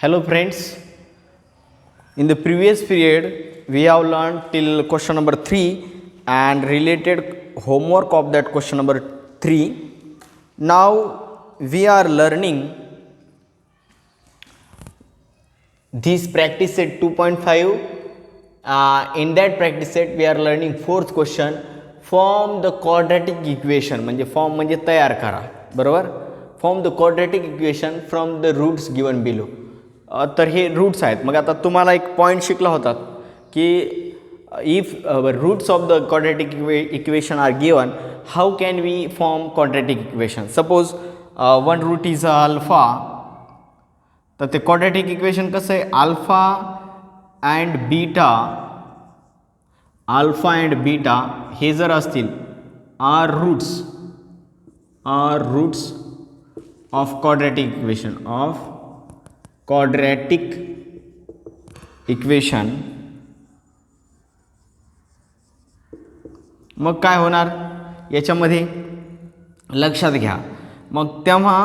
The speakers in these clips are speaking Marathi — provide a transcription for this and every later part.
Hello friends, in the previous period we have learned till question number 3 and related homework of that question number 3. Now we are learning this practice set 2.5. In that practice set we are learning fourth question, form the quadratic equation. म्हणजे फॉर्म म्हणजे तयार करा, बरोबर. Form the quadratic equation from the roots given below. तर हे रूट्स आहेत. मग आता तुम्हाला एक पॉईंट शिकला होता की if roots of the quadratic equation are given, how can we form quadratic equation. Suppose one root is alpha, तर ते क्वाड्रॅटिक इक्वेशन कसं आहे, अल्फा अँड बीटा हे जर असतील are roots of quadratic equation, मग काय होणार याच्यामध्ये लक्षात घ्या. मग तेव्हा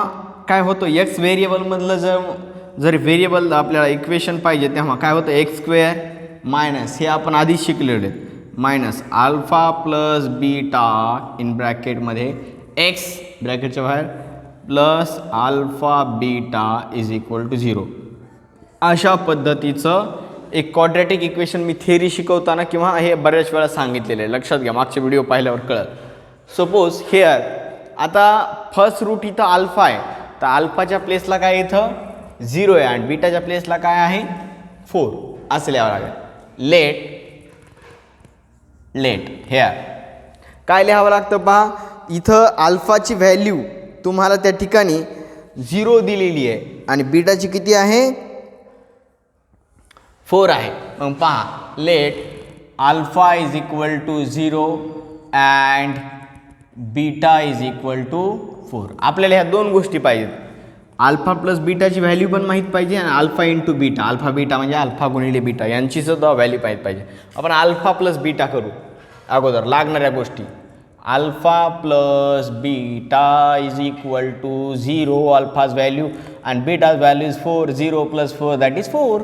काय होतं, एक्स व्हेरिएबलमधलं जर व्हेरिएबल आपल्याला इक्वेशन पाहिजे तेव्हा काय होतं, एक्स स्क्वेअर मायनस हे आपण आधीच शिकलेले minus alpha plus beta in ब्रॅकेटमध्ये एक्स ब्रॅकेटच्या बाहेर plus alpha beta is equal to 0. अशा पद्धतीचं एक क्वाड्रॅटिक इक्वेशन मी थेरी शिकवताना किंवा हे बऱ्याच वेळा सांगितलेलं आहे. लक्षात घ्या, मागचे व्हिडिओ पाहिल्यावर कळत. सपोज हेअर आता फर्स्ट रूट इथं अल्फा आहे, तर अल्फाच्या प्लेसला काय इथं 0 आहे आणि बीटाच्या प्लेसला काय आहे 4 असं लिहावं लागेल. लेट हेअर काय लिहावं लागतं पहा, इथं अल्फाची व्हॅल्यू तुम्हाला त्या ठिकाणी 0 दिलेली आहे आणि बीटाची किती आहे 4 आहे. मग पहा let alpha is equal to 0 and beta is equal to 4. आपल्याला ह्या दोन गोष्टी पाहिजेत, अल्फा प्लस बीटाची व्हॅल्यू पण माहीत पाहिजे आणि alpha into beta, alpha beta म्हणजे अल्फा गुणिले बीटा यांची सुद्धा व्हॅल्यू पाहिजे. आपण अल्फा प्लस बीटा करू अगोदर लागणाऱ्या गोष्टी. Alpha plus beta is equal to 0 alpha's value and beta's value is 4. 0 plus 4 that is 4.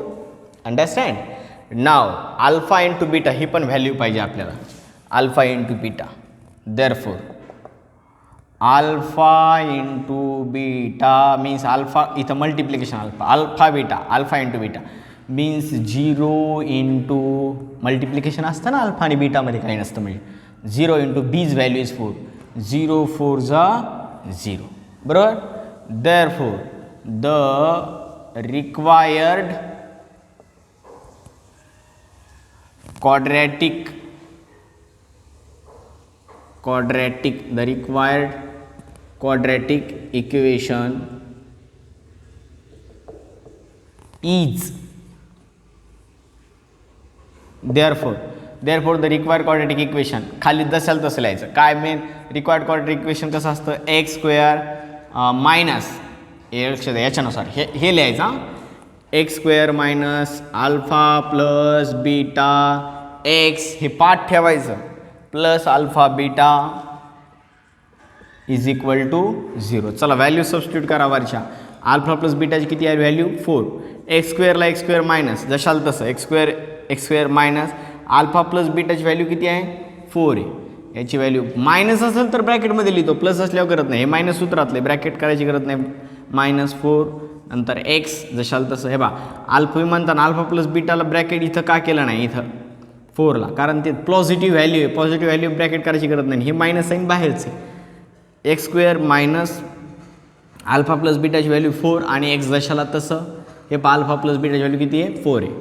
Understand? Now alpha into beta ही पण व्हॅल्यू पाहिजे आपल्याला, alpha into beta. therefore alpha into beta means alpha इथं multiplication alpha into beta means 0 into multiplication असतं ना अल्फा आणि बीटामध्ये काही नसतं, म्हणजे 0 इंटू बीज व्हॅल्यू इज 4. 0 4 जा 0, बरोबर. therefore the required quadratic equation is therefore the required quadratic equation खाली जसाल तसं लिहायचं. काय मेन रिक्वायर्ड क्वाड्रॅटिक इक्वेशन कसं असतं, एक्स स्क्वेअर मायनस याच्यानुसार हे लिहायचं, x square minus alpha plus beta x हे पाठ ठेवायचं plus alpha beta is equal to 0. चला व्हॅल्यू सबस्टिट्यूट करा वरच्या. अल्फा प्लस बीटाची किती आहे व्हॅल्यू 4. एक्स स्क्वेअरला एक्स स्क्वेअर मायनस जशाल तसं X square minus alpha plus बीटाची व्हॅल्यू किती आहे 4 आहे. याची व्हॅल्यू मायनस असेल तर ब्रॅकेटमध्ये लिहितो, प्लस असल्यावर करत नाही. हे मायनस सूत्रातले ब्रॅकेट करायची गरज नाही. -4 नंतर एक्स जशाल तसं. हे बा अल्फा म्हणताना अल्फा प्लस बीटाला ब्रॅकेट इथं का केलं नाही इथं 4ला, कारण ते पॉझिटिव्ह व्हॅल्यू आहे. पॉझिटिव्ह व्हॅल्यू ब्रॅकेट करायची गरज नाही. हे मायनस साईन बाहेरच आहे. X square minus alpha plus बीटाची व्हॅल्यू 4 आणि एक्स जशाला तसं. हे पहा अल्फा प्लस बीटाची व्हॅल्यू किती आहे 4 आहे.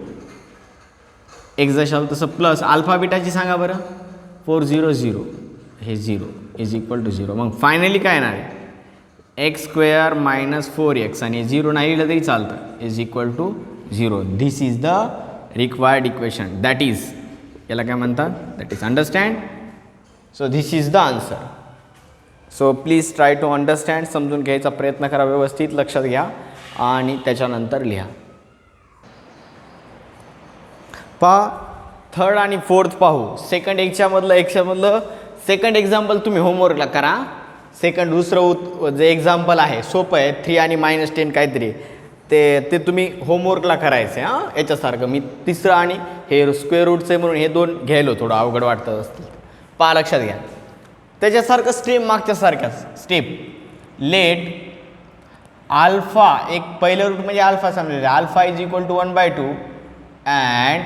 एक्स जशाला तसं प्लस अल्फा बीटाची सांगा बरं 4 0 0 हे 0 इज इक्वल टू 0. मग फायनली काय येणार आहे एक्स स्क्वेअर मायनस 4x आणि 0 नाही लिहिलं तरी चालतं is equal to 0. This is the required equation, that is याला काय म्हणतात, that is understand. So this is the answer. So please try to understand, समजून घ्यायचा प्रयत्न करा, व्यवस्थित लक्षात घ्या आणि त्याच्यानंतर लिहा. पहा थर्ड आणि फोर्थ पाहू. सेकंड एक्झाममधलं सेकंड एक्झाम्पल तुम्ही होमवर्कला करा. दुसरं जे एक्झाम्पल आहे सोपं आहे, 3 आणि -10 काहीतरी ते तुम्ही होमवर्कला करायचं आहे हां. याच्यासारखं मी तिसरं आणि हे स्क्वेअर रूटचं आहे म्हणून हे दोन घ्यायलो थोडं अवघड वाटतं असतील. पहा लक्षात घ्या. त्याच्यासारखं स्टेप मागच्यासारख्याच स्टेप. लेट अल्फा एक पहिलं रूट म्हणजे अल्फा समजले. Alpha is equal to 1/2 and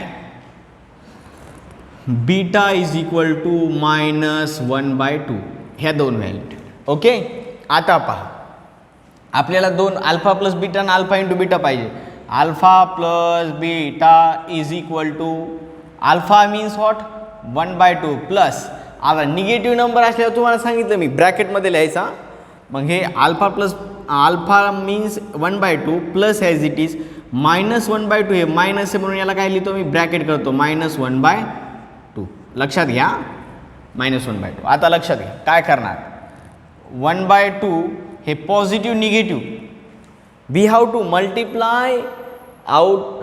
beta is equal to -1/2 ह्या दोन व्हॅल्यू. ओके. आता पहा आपल्याला दोन अल्फा प्लस बीटा आणि अल्फा इंटू बीटा पाहिजे. Alpha plus beta is equal to alpha means what 1/2 plus आता निगेटिव्ह नंबर असल्यावर तुम्हाला सांगितलं मी ब्रॅकेटमध्ये लिहायचा. मग हे alpha means 1/2 plus as it is -1/2 हे मायनस आहे म्हणून याला काय लिहितो मी ब्रॅकेट करतो -1/2. लक्षात घ्या -1/2. आता लक्षात घ्या काय करणार 1/2 हे positive negative we have to multiply out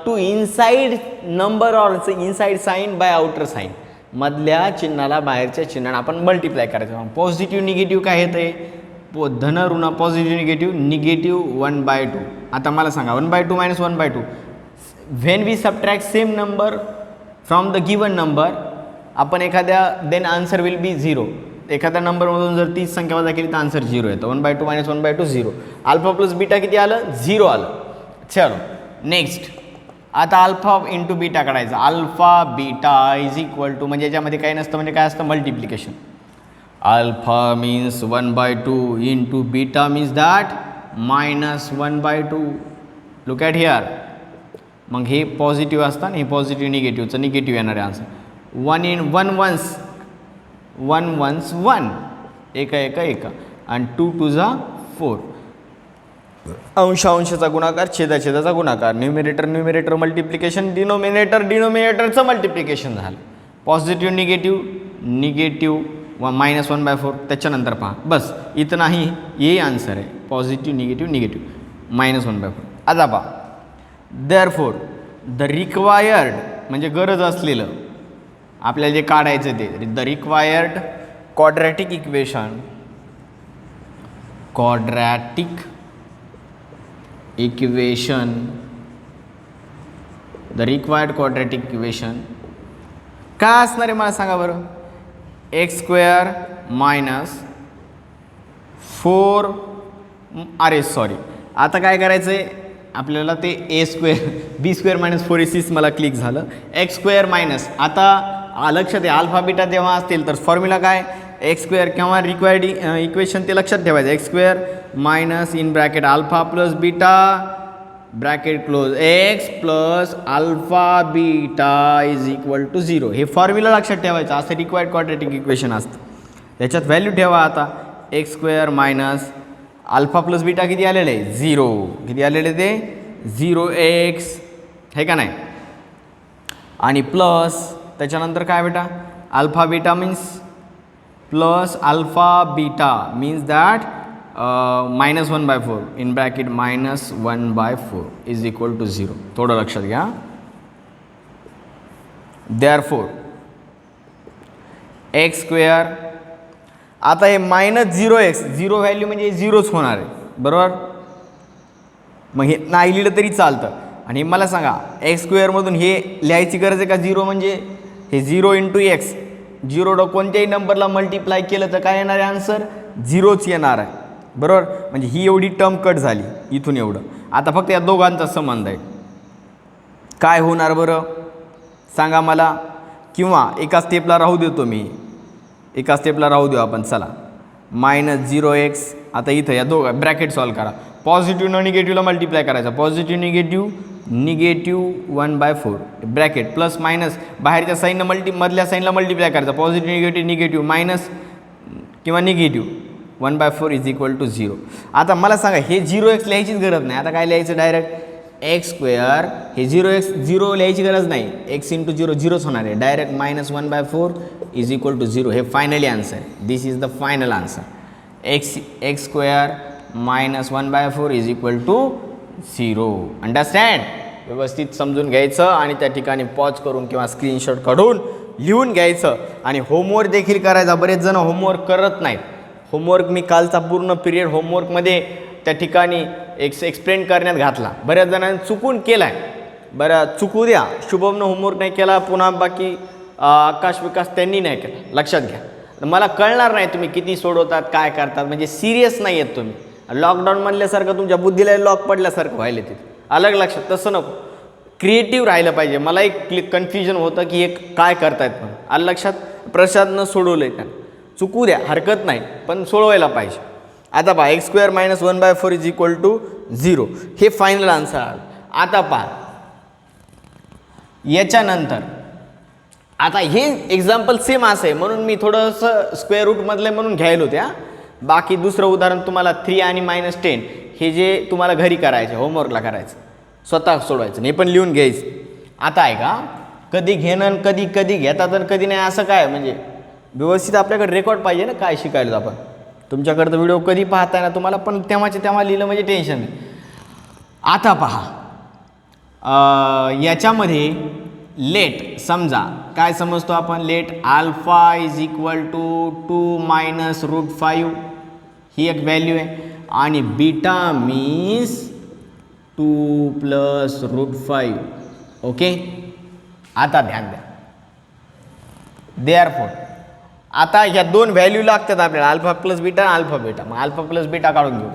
to inside number or inside sign by outer sign. मधल्या चिन्हाला बाहेरच्या चिन्हाने आपण मल्टिप्लाय करायचं. पॉझिटिव्ह निगेटिव्ह काय येतं धन ऋण पॉझिटिव्ह निगेटिव्ह 1/2. आता मला सांगा 1/2 - 1/2 when we subtract same number from the given number आपण एखाद्या देन आन्सर विल बी 0. एखाद्या नंबरमधून जर 30 संख्या वजा केली तर आन्सर 0 येतं. 1/2 - 1/2 0. अल्फा प्लस बीटा किती आलं 0 आलं. चलो नेक्स्ट. आता अल्फा इंटू बीटा काढायचा. Alpha beta is equal to म्हणजे याच्यामध्ये काही नसतं म्हणजे काय असतं multiplication. Alpha means 1/2 into beta means that -1/2. Look at here. मग हे पॉझिटिव्ह असतं हे पॉझिटिव्ह निगेटिव्हचं निगेटिव्ह येणार आहे आन्सर. 1 in 1 ones 1 एका एका एका आणि 2 2 4. अंशाचा गुणाकार छेदाचा गुणाकार. न्यूमिरेटर मल्टिप्लिकेशन डिनोमिनेटरचं मल्टिप्लिकेशन झालं. Positive negative -1/4. त्याच्यानंतर पहा बस इथं नाही हे आन्सर आहे पॉझिटिव्ह निगेटिव्ह -1/4. आता पहा देअरफॉर द रिक्वायर्ड म्हणजे गरज असलेलं आपल्याला जे काढायचं ते the required quadratic equation the required quadratic equation काय असणार आहे मला सांगा बरं. x² -4 अरे सॉरी आता काय करायचं आहे आपल्याला ते a² b² - 4ac मला क्लिक झालं. x² आता लक्षात आहे अल्फा बीटा जेव्हा असतील तर फॉर्म्युला काय x² किंवा रिक्वायर्ड इक्वेशन ते लक्षात ठेवायचं. x² minus in bracket alpha plus beta bracket close x plus alpha beta is equal to 0. हे फॉर्म्युला लक्षात ठेवायचं असं रिक्वायर्ड क्वाड्रॅटिक इक्वेशन असतं. त्याच्यात व्हॅल्यू ठेवा. आता x² minus alpha plus beta किती आलेलं आहे 0. किती आलेले ते 0x हे का नाही आणि प्लस त्याच्यानंतर काय beta alpha beta means plus alpha beta means that -1/4 in bracket -1/4 is equal to 0. थोडं लक्षात घ्या. देअरफॉर x² आता हे -0x 0 व्हॅल्यू म्हणजे 0च होणार आहे बरोबर. मग हे नाही लिहिलं तरी चालतं. आणि मला सांगा x² मधून हे लिहायची गरज आहे का 0 म्हणजे हे 0 × x 0 कोणत्याही नंबरला मल्टिप्लाय केलं तर काय येणार आहे आन्सर 0च येणार आहे बरोबर. म्हणजे ही एवढी टर्म कट झाली इथून एवढं. आता फक्त या दोघांचा संबंध आहे. काय होणार बरं सांगा मला. किंवा एका स्टेपला राहू देतो मी एका स्टेपला राहू देऊ आपण. चला -0x आता इथं या दोघं ब्रॅकेट सॉल्व करा. पॉझिटिव्ह निगेटिव्हला मल्टिप्लाय करायचा. Positive negative 1/4 bracket plus minus बाहेरच्या साईननं मधल्या साईनला मल्टिप्लाय करायचा. पॉझिटिव्ह निगेटिव्ह मायनस किंवा निगेटिव्ह 1/4 इज इक्वल टू 0. आता मला सांगा हे 0x लिहायचीच गरज नाही. आता काय लिहायचं डायरेक्ट x² हे 0x 0 लिहायची गरज नाही. x × 0 0च होणार आहे डायरेक्ट -1/4 इज इक्वल टू 0. हे फायनली आन्सर आहे. This is the final answer. x² -1/4 is equal to 0. Understand. व्यवस्थित समजून घ्यायचं आणि त्या ठिकाणी पॉज करून किंवा स्क्रीनशॉट काढून लिहून घ्यायचं आणि होमवर्क देखील करायचा. बरेच जण होमवर्क करत नाहीत. होमवर्क मी कालचा पूर्ण पिरियड होमवर्कमध्ये त्या ठिकाणी एक्सप्लेन करण्यात घातला. बऱ्याच जणांनी चुकून केला आहे. बरं चुकू द्या, शुभमनं होमवर्क नाही केला, पुन्हा बाकी आकाश विकास त्यांनी नाही केला, लक्षात घ्या. मला कळणार नाही तुम्ही किती सोडवतात काय करतात, म्हणजे सिरियस नाही आहेत तुम्ही. लॉकडाऊन म्हणल्यासारखं तुमच्या बुद्धीला लॉक पडल्यासारखं व्हायला तिथे, अलग लक्षात. तसं नको, क्रिएटिव्ह राहिलं पाहिजे. मला एक कन्फ्युजन होतं की हे काय करतायत म्हणून. आलं लक्षात. प्रसादनं सोडवलं आहे का, चुकू द्या, हरकत नाही, पण सोडवायला पाहिजे. आता पहा x² - 1/4 = 0, हे फायनल आन्सर आलं. आता पहा याच्यानंतर आता हे एक्झाम्पल सेम असं आहे म्हणून मी थोडंसं स्क्वेअर रूटमधलं म्हणून घ्यायला होत्या. बाकी दुसरं उदाहरण तुम्हाला 3 आणि -10 हे जे तुम्हाला घरी करायचे, होमवर्कला करायचं, स्वतः सोडवायचं, हे पण लिहून घ्यायचं. आता आहे का, कधी घेणं कधी कधी घेतात आणि कधी नाही, असं काय म्हणजे व्यवस्थित आपल्याकडे रेकॉर्ड पाहिजे ना काय शिकायला आपण. तुमच्याकडं तर व्हिडिओ कधी पाहताय ना तुम्हाला, पण तेव्हाचे तेव्हा लिहिलं म्हणजे टेन्शन नाही. आता पहा याच्यामध्ये लेट समजा काय समजतो आपण, लेट अल्फा = 2 - √5 ही एक व्हॅल्यू आहे, आणि बीटा मीन्स 2 + √5. ओके, आता ध्यान द्या. देअरफॉर आता ह्या दोन व्हॅल्यू लागतात आपल्याला, अल्फा प्लस बीटा आणि अल्फा बीटा. मग अल्फा प्लस बीटा काढून घेऊ.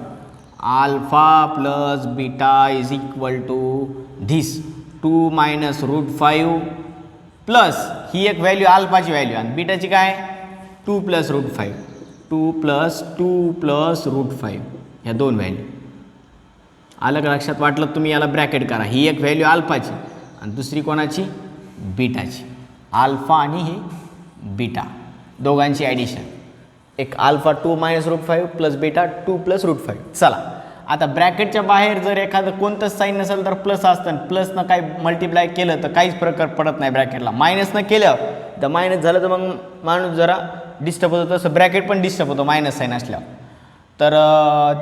Alpha plus beta = this 2 - √5 plus ही एक व्हॅल्यू अल्फाची व्हॅल्यू, आणि बीटाची काय 2 + √5. 2 + √5 ह्या दोन व्हॅल्यू. अलग लक्षात वाटलं तुम्ही याला ब्रॅकेट करा. ही एक व्हॅल्यू अल्फाची आणि दुसरी कोणाची, बीटाची. अल्फा आणि हे बीटा दोघांची ॲडिशन. एक अल्फा 2 - √5 प्लस बीटा 2 + √5. चला आता ब्रॅकेटच्या बाहेर जर एखादं कोणतंच साईन नसेल तर प्लस असतं, प्लसनं काही मल्टिप्लाय केलं तर काहीच फरक पडत नाही ब्रॅकेटला. मायनसनं केलं तर मायनस झालं तर मग माणूस जरा डिस्टर्ब होतो, तसं ब्रॅकेट पण डिस्टर्ब होतो मायनस साईन असल्यावर. तर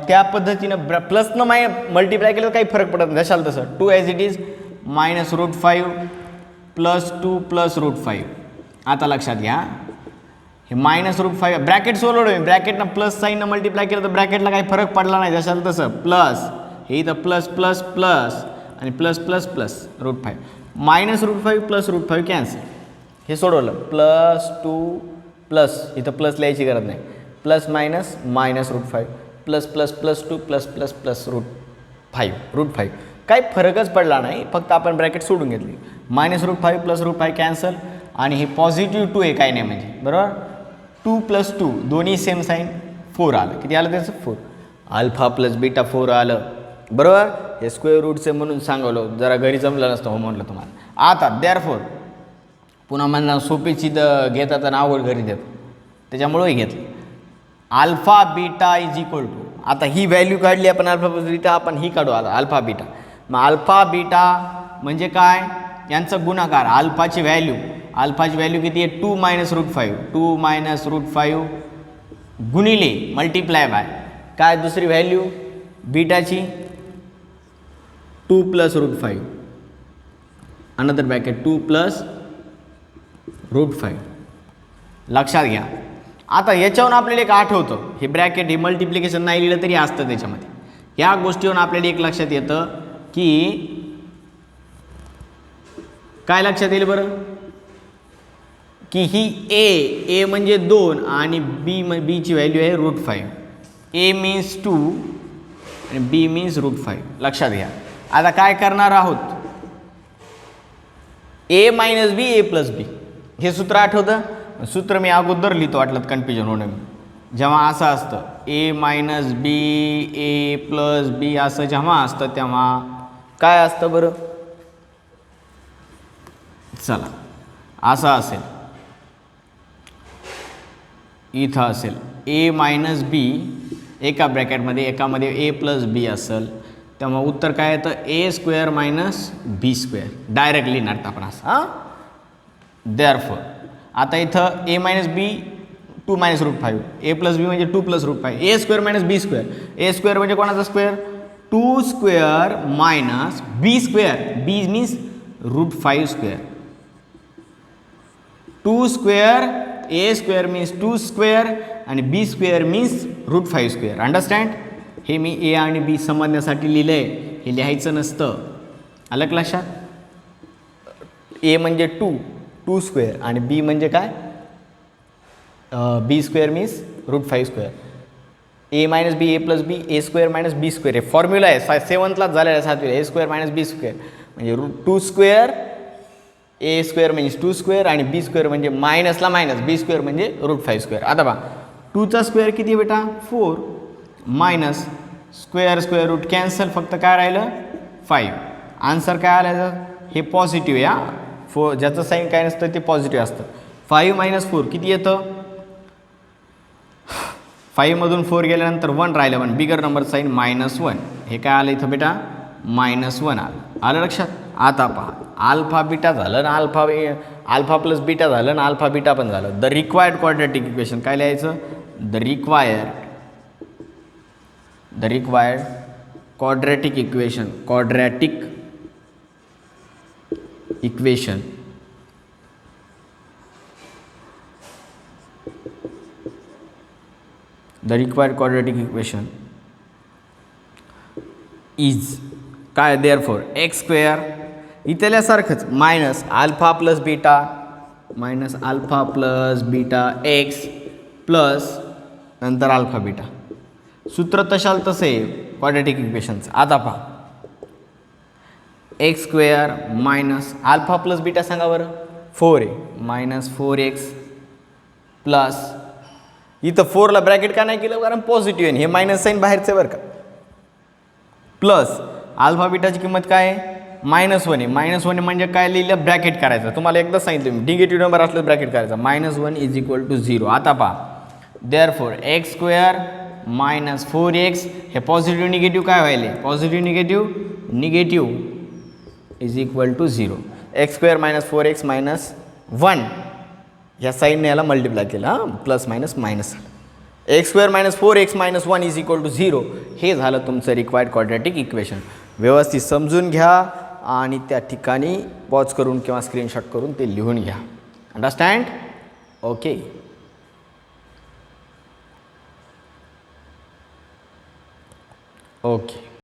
त्या पद्धतीनं प्लसनं मल्टिप्लाय केलं तर काही फरक पडत नाही, जशाल तसं 2 ॲज इट इज -√5 + 2 + √5. आता लक्षात घ्या, हे -√5 ब्रॅकेट सोडवलं, ब्रॅकेटनं प्लस साईननं मल्टिप्लाय केलं तर ब्रॅकेटला काही फरक पडला नाही, जशाल तसं प्लस हे इथं प्लस प्लस प्लस आणि प्लस प्लस प्लस √5. -√5 + √5 कॅन्सल. हे सोडवलं +2 प्लस इथं प्लस लिहायची गरज नाही, plus minus -√5 plus plus plus 2 plus plus plus √5. काही फरकच पडला नाही, फक्त आपण ब्रॅकेट सोडून घेतली. -√5 + √5 कॅन्सल, आणि हे पॉझिटिव्ह 2 आहे काही नाही म्हणजे, बरोबर. 2 + 2 दोन्ही सेम साईन 4 आलं. किती आलं त्याचं 4. अल्फा प्लस बीटा 4 आलं, बरोबर. हे स्क्वेअर रूटचे म्हणून सांगवलं, जरा घरी जमलं नसतं होमवर्कला तुम्हाला. आता देअरफॉर पुन्हा मला सोपीची घेतात आणि आवड घरी देतात, त्याच्यामुळंही घेतलं. अल्फा बीटा = आता ही व्हॅल्यू काढली आपण अल्फा प्लस बीटा, आपण ही काढू आता अल्फा बीटा. मग अल्फा बीटा म्हणजे काय, यांचा गुणाकार. अल्फाची व्हॅल्यू किती आहे 2 - √5. 2 - √5 गुणिले मल्टिप्लाय बाय काय दुसरी व्हॅल्यू बीटाची 2 + √5, अनदर ब्रॅकेट 2 + √5. लक्षात घ्या. आता याच्यावरून आपल्याला एक आठवतं, हे ब्रॅकेट हे मल्टिप्लिकेशन नाही लिहिलं तरी असतं त्याच्यामध्ये. ह्या गोष्टीवरून आपल्याला एक लक्षात येतं की काय लक्षात येईल बरं, की ही ए म्हणजे 2 आणि बीची व्हॅल्यू आहे √5. ए मीन्स 2 आणि बी मीन्स √5. लक्षात घ्या. आता काय करणार आहोत, a - b a + b हे सूत्र आठवतं. सूत्र मी अगोदर लिहितो, वाटलं कन्फ्युजन होणं. जेव्हा असं असतं a - b a + b असं जेव्हा असतं तेव्हा काय असतं बरं, चला असं असेल, इथं असेल a - b एका ब्रॅकेटमध्ये, एकामध्ये a + b असेल, तेव्हा उत्तर काय येतं a² - b². डायरेक्ट लिहिणार आपण असं. हां देअरफॉर आता इथं a - b 2 - √5, a + b म्हणजे 2 + √5, a² - b². a² म्हणजे कोणाचा square 2² - b². b means √5². 2² a² means 2² आणि b² मीन्स √5². अंडरस्टँड. हे मी ए आणि बी समजण्यासाठी लिहिलं आहे, हे लिहायचं नसतं. आलं का लक्षात? ए म्हणजे 2 स्क्वेअर आणि बी म्हणजे काय, बी स्क्वेअर मीन्स √5². ए मायनस बी ए प्लस बी ए स्क्वेअर मायनस बी स्क्वेअर हे फॉर्म्युला आहे, 7थलाच झालेला आहे 7वीला. ए स्क्वेअर मायनस बी स्क्वेअर म्हणजे √2 स्क्वेअर, ए स्क्वेअर म्हणजे 2 स्क्वेअर आणि बी स्क्वेअर म्हणजे मायनसला मायनस, बी स्क्वेअर म्हणजे √5². आता पहा 2चा स्क्वेअर किती बेटा 4 मायनस स्क्वेअर रूट कॅन्सल, फक्त काय राहिलं 5. आन्सर काय आलं, हे पॉझिटिव्ह आहे. 4 ज्याचं साईन काय नसतं ते पॉझिटिव्ह असतं. 5 - 4 किती येतं, 5 मधून 4 गेल्यानंतर 1 राहिलं, 1 बिगर नंबर साईन -1. हे काय आलं इथं बेटा -1 आलं लक्षात. आता पहा अल्फा बीटा झालं ना, अल्फा प्लस बीटा झालं ना, अल्फा बीटा पण झालं. द रिक्वायर्ड क्वाड्रॅटिक इक्वेशन काय लिहायचं, the required quadratic equation, the required quadratic equation is काय, देअरफॉर एक्स स्क्वेअर इथल्यासारखंच minus alpha plus beta X plus नंतर अल्फा बीटा. सूत्र तशाल तसं आहे क्वाड्रॅटिक इक्वेशनचं. आता पहा X square minus alpha plus beta सांगा बरं, 4 आहे -4x प्लस, इथं 4ला ब्रॅकेट का नाही केलं, कारण पॉझिटिव्ह आहे, हे मायनस साईन बाहेरचं बरं का, प्लस अल्फा बीटाची किंमत काय आहे -1 आहे. -1 म्हणजे काय लिहिलं, ब्रॅकेट करायचं. तुम्हाला एकदा सांगितलं मी, निगेटिव्ह नंबर असलं ब्रॅकेट करायचा. -1 = 0. आता पहा therefore X square minus 4x हे पॉझिटिव्ह निगेटिव्ह काय व्हायले, positive negative = 0. X square -4x -1 ह्या साईडने याला मल्टिप्लाय केलं, हां plus minus x square -4x -1 = 0. हे झालं तुमचं रिक्वायर्ड क्वाड्रॅटिक इक्वेशन. व्यवस्थित समजून घ्या आणि त्या ठिकाणी पॉज करून किंवा स्क्रीनशॉट करून ते लिहून घ्या. अंडरस्टँड? ओके.